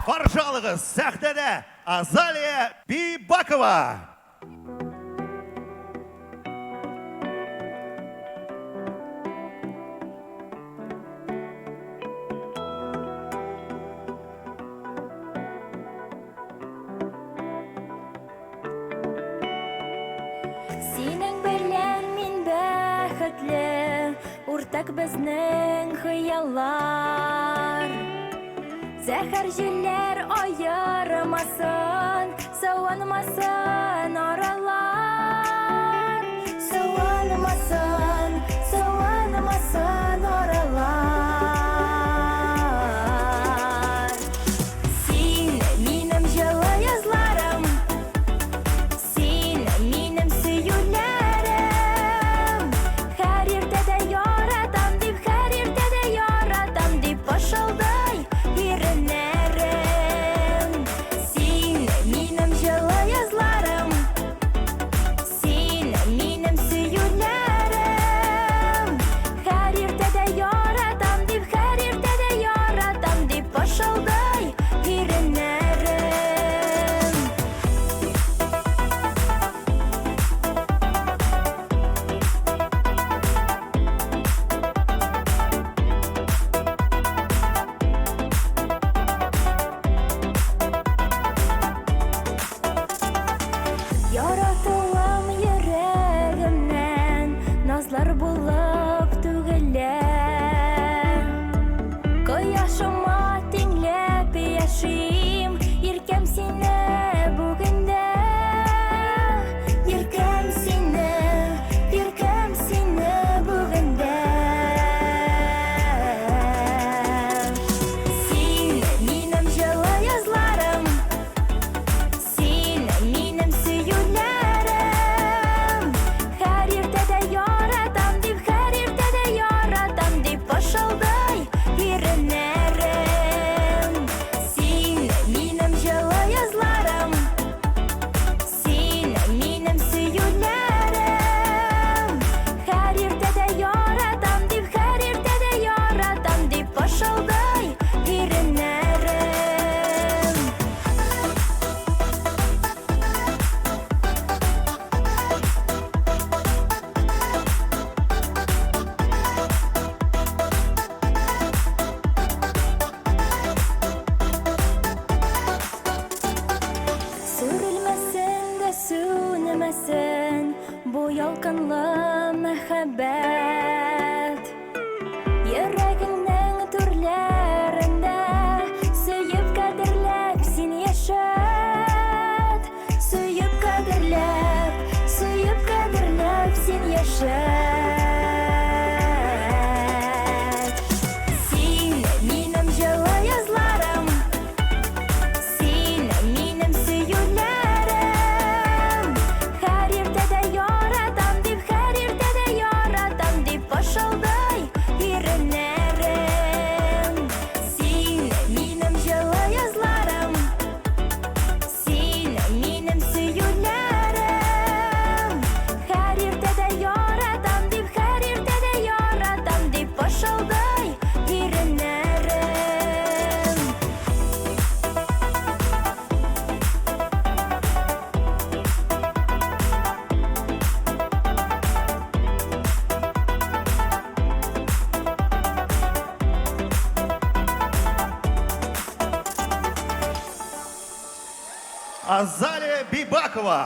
Баршалығыз сәхнеде Азалия Бибакова. Синең белән мин бәхетле, уртак безнең хыяллар. Зәһәр җилләр аермасын, саванмасын аралар. Саванмасын, саванмасын аралар. Син минем җылы язларым, син минем сөюләрем. Һәр иртәдә яратам дип, һәр иртәдә яратам дип пышылдай иреннәрем. Син минем җылы язларым, син минем сөюләрем. Һәр иртәдә яратам дип, һәр иртәдә яратам дип пышылдай иреннәрем. Яратылам йөрәгемнән, назлар булып түгелә. Кояшыма тиңләп яшим, иркәм сине бүгендә. Иркәм сине бүгендә. Син минем җылы язларым, син минем сөюләрем. Һәр иртәдә яратам дип, һәр иртәдә яратам дип пышылдай иреннәрем. Син минем җылы язларым, син минем сөюләрем. Һәр иртәдә яратам дип, һәр иртәдә яратам дип пышылдай иреннәрем. Сүрелмәсен дә сүнмәсен бу ялкынлы мәхәббәт. Йөрәгеңнең түрләрендә сөеп кадерләп син яшәт. Сөеп кадерләп син яшәт. Син минем җылы язларым, син минем сөюләрем. Һәр иртәдә яратам дип, һәр иртәдә яратам дип пышылдай иреннәрем. Син минем җылы язларым, син минем сөюләрем. Һәр иртәдә яратам дип, һәр иртәдә яратам дип пышылдай иреннәрем. Азалия Бибакова.